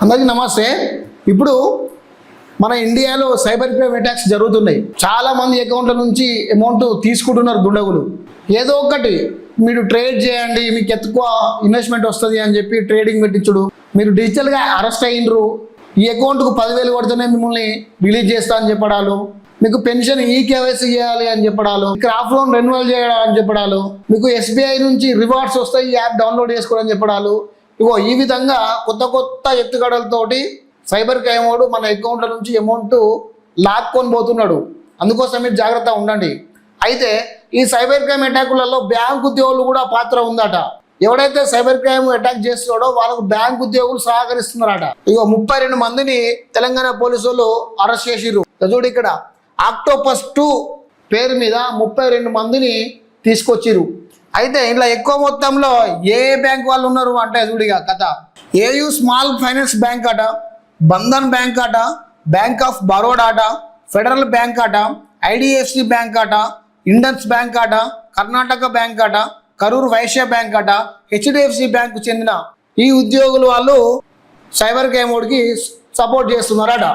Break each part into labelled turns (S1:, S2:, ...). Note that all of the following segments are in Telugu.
S1: అందరికీ నమస్తే. ఇప్పుడు మన ఇండియాలో సైబర్ క్రైమ్ అటాక్స్ జరుగుతున్నాయి. చాలా మంది అకౌంట్ల నుంచి అమౌంట్ తీసుకుంటున్నారు దుండగులు. ఏదో ఒకటి మీరు ట్రేడ్ చేయండి, మీకు ఎక్కువ ఇన్వెస్ట్మెంట్ వస్తుంది అని చెప్పి ట్రేడింగ్ పెట్టించుడు, మీరు డిజిటల్గా అరెస్ట్ అయినరు, ఈ అకౌంట్కు 10,000 పడితేనే మిమ్మల్ని రిలీజ్ చేస్తా అని చెప్పడాలు, మీకు పెన్షన్ ఈకేవైసీ చేయాలి అని చెప్పడాలు, క్రాఫ్ట్ లోన్ రెన్యువల్ చేయడం అని చెప్పడాలు, మీకు SBI నుంచి రివార్డ్స్ వస్తాయి, ఈ యాప్ డౌన్లోడ్ చేసుకోవడం చెప్పడాలు. ఇగో ఈ విధంగా కొత్త కొత్త ఎత్తుగడలతోటి సైబర్ క్రైమ్ వాడు మన అకౌంట్ల నుంచి అమౌంట్ లాక్కొని పోతున్నాడు. అందుకోసం మీరు జాగ్రత్తగా ఉండండి. అయితే ఈ సైబర్ క్రైమ్ అటాకులలో బ్యాంక్ ఉద్యోగులు కూడా పాత్ర ఉందట. ఎవడైతే సైబర్ క్రైమ్ అటాక్ చేస్తున్నాడో వాళ్ళకు బ్యాంక్ ఉద్యోగులు సహకరిస్తున్నారట. ఇగో 32 మందిని తెలంగాణ పోలీసులు అరెస్ట్ చేసిర్రు. చూడు ఇక్కడ ఆక్టోపస్ 2 పేరు మీద 32 మందిని తీసుకొచ్చిర్రు. అయితే ఇంట్లో ఎక్కువ మొత్తంలో ఏ బ్యాంక్ వాళ్ళు ఉన్నారు అంటే చూడిగా కథ. ఏయూ స్మాల్ ఫైనాన్స్ బ్యాంక్ అట, బంధన్ బ్యాంక్ అట, బ్యాంక్ ఆఫ్ బరోడా అట, ఫెడరల్ బ్యాంక్ అట, IDFC బ్యాంక్ అట, ఇండస్ బ్యాంక్ అట, కర్ణాటక బ్యాంక్ అట, కరూర్ వైశ్య బ్యాంక్ అట, HDFC బ్యాంకు చెందిన ఈ ఉద్యోగులు వాళ్ళు సైబర్ క్రైమ్ వాడికి సపోర్ట్ చేస్తున్నారట.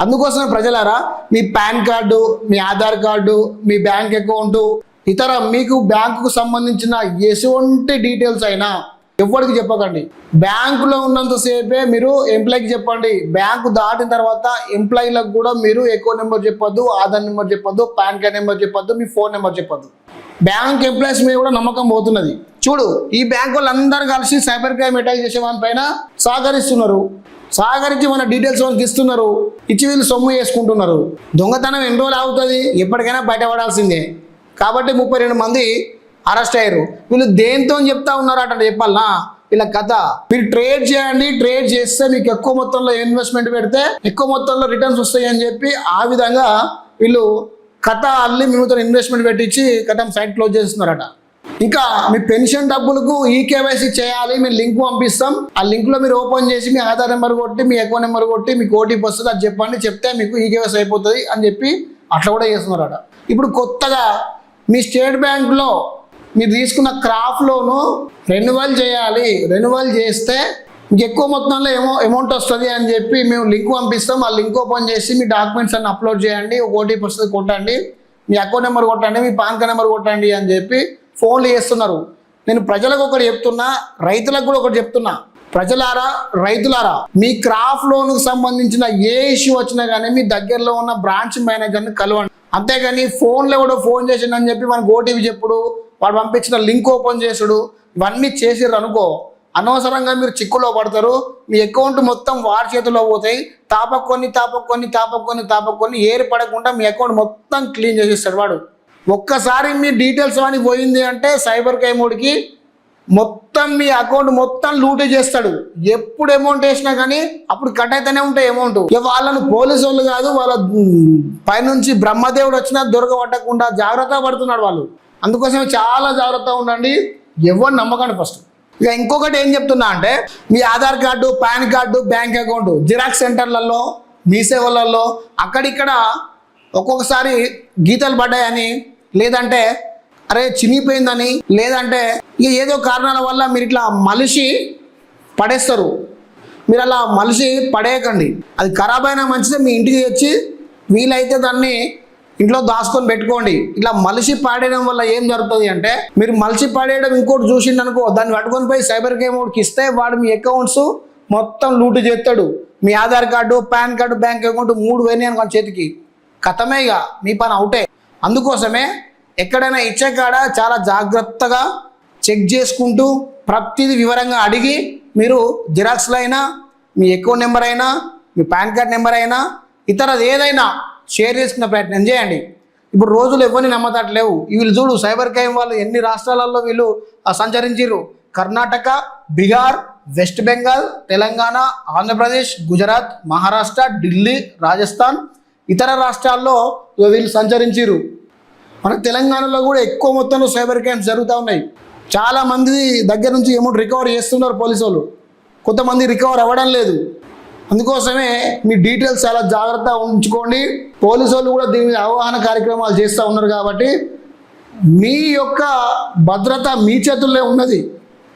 S1: అందుకోసమే ప్రజలారా, మీ పాన్ కార్డు, మీ ఆధార్ కార్డు, మీ బ్యాంక్ అకౌంటు, ఇతర మీకు బ్యాంకుకు సంబంధించిన ఎటువంటి డీటెయిల్స్ అయినా ఎవరికి చెప్పకండి. బ్యాంకులో ఉన్నంతసేపే మీరు ఎంప్లాయీకి చెప్పండి. బ్యాంకు దాటిన తర్వాత ఎంప్లాయీలకు కూడా మీరు అకౌంట్ నెంబర్ చెప్పొద్దు, ఆధార్ నెంబర్ చెప్పొద్దు, పాన్ కార్డ్ నెంబర్ చెప్పొద్దు, మీ ఫోన్ నెంబర్ చెప్పొద్దు. బ్యాంక్ ఎంప్లాయీస్ మీద కూడా నమ్మకం పోతున్నది. చూడు, ఈ బ్యాంకు వాళ్ళందరూ కలిసి సైబర్ క్రైమ్ అటాక్ చేసే వాళ్ళ పైన సహకరిస్తున్నారు. సహకరించి మన డీటెయిల్స్ వాళ్ళకి ఇస్తున్నారు, ఇచ్చి వీళ్ళు సొమ్ము చేసుకుంటున్నారు. దొంగతనం ఎన్ని రోజులు అవుతుంది, ఎప్పటికైనా బయటపడాల్సిందే. కాబట్టి 32 మంది అరెస్ట్ అయ్యారు. వీళ్ళు దేంతో చెప్తా ఉన్నారట చెప్పాలనా వీళ్ళ కథ. మీరు ట్రేడ్ చేయండి, ట్రేడ్ చేస్తే మీకు ఎక్కువ మొత్తంలో ఇన్వెస్ట్మెంట్ పెడితే ఎక్కువ మొత్తంలో రిటర్న్స్ వస్తాయి అని చెప్పి ఆ విధంగా వీళ్ళు కథ అల్లి మిమ్మల్ని ఇన్వెస్ట్మెంట్ పెట్టించి కథ సైట్ క్లోజ్ చేస్తున్నారట. ఇంకా మీ పెన్షన్ డబ్బులకు ఈకేవైసీ చేయాలి, మేము లింక్ పంపిస్తాం. ఆ లింక్లో మీరు ఓపెన్ చేసి మీ ఆధార్ నెంబర్ కొట్టి, మీ అకౌంట్ నెంబర్ కొట్టి, మీకు OTP వస్తుంది, అది చెప్పండి, చెప్తే మీకు ఈకేవైసీ అయిపోతుంది అని చెప్పి అట్లా కూడా చేస్తున్నారట. ఇప్పుడు కొత్తగా మీ స్టేట్ బ్యాంక్లో మీరు తీసుకున్న క్రాఫ్ట్ లోను రెన్యువల్ చేయాలి. రెన్యువల్ చేస్తే మీకు ఎక్కువ మొత్తంలో అమౌంట్ వస్తుంది అని చెప్పి మేము లింక్ పంపిస్తాం. ఆ లింక్ ఓపెన్ చేసి మీ డాక్యుమెంట్స్ అన్ని అప్లోడ్ చేయండి, ఒక OTP వస్తుంది, కొట్టండి, మీ అకౌంట్ నెంబర్ కొట్టండి, మీ పాన్ కార్డ్ నెంబర్ కొట్టండి అని చెప్పి ఫోన్లు చేస్తున్నారు. నేను ప్రజలకు ఒకటి చెప్తున్నా, రైతులకు కూడా ఒకటి చెప్తున్నా. ప్రజలారా, రైతులారా, మీ క్రాఫ్ట్ లోన్కు సంబంధించిన ఏ ఇష్యూ వచ్చినా కానీ మీ దగ్గరలో ఉన్న బ్రాంచ్ మేనేజర్ని కలవండి. అంతేగాని ఫోన్లో కూడా ఫోన్ చేసిండని చెప్పి మనకు OTP చెప్పుడు, వాడు పంపించిన లింక్ ఓపెన్ చేసుడు, ఇవన్నీ చేసిర్రు అనుకో, అనవసరంగా మీరు చిక్కులో పడతారు. మీ అకౌంట్ మొత్తం వాడి చేతిలో పోతాయి. తాపక్కొని ఏర్పడకుండా మీ అకౌంట్ మొత్తం క్లీన్ చేసేస్తాడు వాడు. ఒక్కసారి మీ డీటెయిల్స్ అని పోయింది అంటే సైబర్ క్రైమ్ వాడికి మొత్తం మీ అకౌంట్ మొత్తం లూటీ చేస్తాడు. ఎప్పుడు అమౌంట్ వేసినా కానీ అప్పుడు కట్ అయితేనే ఉంటాయి అమౌంట్. వాళ్ళను పోలీసు వాళ్ళు కాదు, వాళ్ళ పైనుంచి బ్రహ్మదేవుడు వచ్చినా దొరకబట్టకుండా జాగ్రత్త పడుతున్నాడు వాళ్ళు. అందుకోసమే చాలా జాగ్రత్తగా ఉండండి, ఎవరు నమ్మకండి ఫస్ట్. ఇక ఇంకొకటి ఏం చెప్తున్నా అంటే, మీ Aadhaar card, PAN card, bank account xerox సెంటర్లలో, మీ సేవలలో అక్కడిక్కడ ఒక్కొక్కసారి గీతలు పడ్డాయని, లేదంటే అరే చినిగిపోయిందని, లేదంటే ఇక ఏదో కారణాల వల్ల మీరు ఇట్లా మలిసి పడేస్తారు. మీరు అలా మలిసి పడేయకండి. అది ఖరాబ్ అయినా మంచిదే, మీ ఇంటికి తెచ్చి వీలైతే దాన్ని ఇంట్లో దాచుకొని పెట్టుకోండి. ఇట్లా మలిసి పాడేయడం వల్ల ఏం జరుగుతుంది అంటే, మీరు మలిసి పాడేయడం ఇంకోటి చూసిండనుకో, దాన్ని పట్టుకొని పోయి సైబర్ క్రైమ్ వాడికి ఇస్తే వాడు మీ అకౌంట్స్ మొత్తం లూటు చేస్తాడు. మీ Aadhaar card, PAN card, bank account 3 పోయినాయి అనుకోని చేతికి, కథమే, ఇక మీ పని అవుటే. అందుకోసమే ఎక్కడైనా ఇచ్చే కాడ చాలా జాగ్రత్తగా చెక్ చేసుకుంటూ ప్రతిదీ వివరంగా అడిగి మీరు జిరాక్స్లో అయినా, మీ అకౌంట్ నెంబర్ అయినా, మీ పాన్ కార్డ్ నెంబర్ అయినా, ఇతరది ఏదైనా షేర్ చేసుకునే ప్రయత్నం చేయండి. ఇప్పుడు రోజులు ఎవరిని నమ్మతట్లేవు. వీళ్ళు చూడు, సైబర్ క్రైమ్ వాళ్ళు ఎన్ని రాష్ట్రాలలో వీళ్ళు సంచరించారు. కర్ణాటక, బీహార్, వెస్ట్ బెంగాల్, తెలంగాణ, ఆంధ్రప్రదేశ్, గుజరాత్, మహారాష్ట్ర, ఢిల్లీ, రాజస్థాన్, ఇతర రాష్ట్రాల్లో వీళ్ళు సంచరించారు. మన తెలంగాణలో కూడా ఎక్కువ మొత్తంలో సైబర్ క్రైమ్స్ జరుగుతూ ఉన్నాయి. చాలామంది దగ్గర నుంచి అమౌంట్ రికవర్ చేస్తున్నారు పోలీసు వాళ్ళు, కొంతమంది రికవర్ అవ్వడం లేదు. అందుకోసమే మీ డీటెయిల్స్ చాలా జాగ్రత్తగా ఉంచుకోండి. పోలీసు వాళ్ళు కూడా దీని మీద అవగాహన కార్యక్రమాలు చేస్తూ ఉన్నారు. కాబట్టి మీ యొక్క భద్రత మీ చేతుల్లో ఉన్నది.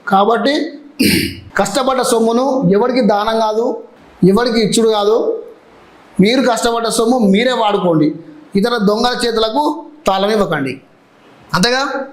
S1: కాబట్టి కష్టపడ్డ సొమ్మును ఎవరికి దానం కాదు, ఎవరికి ఇచ్చుడు కాదు. మీరు కష్టపడ్డ సొమ్ము మీరే వాడుకోండి. ఇతర దొంగల చేతులకు తాళనివ్వకండి. అంతేగా.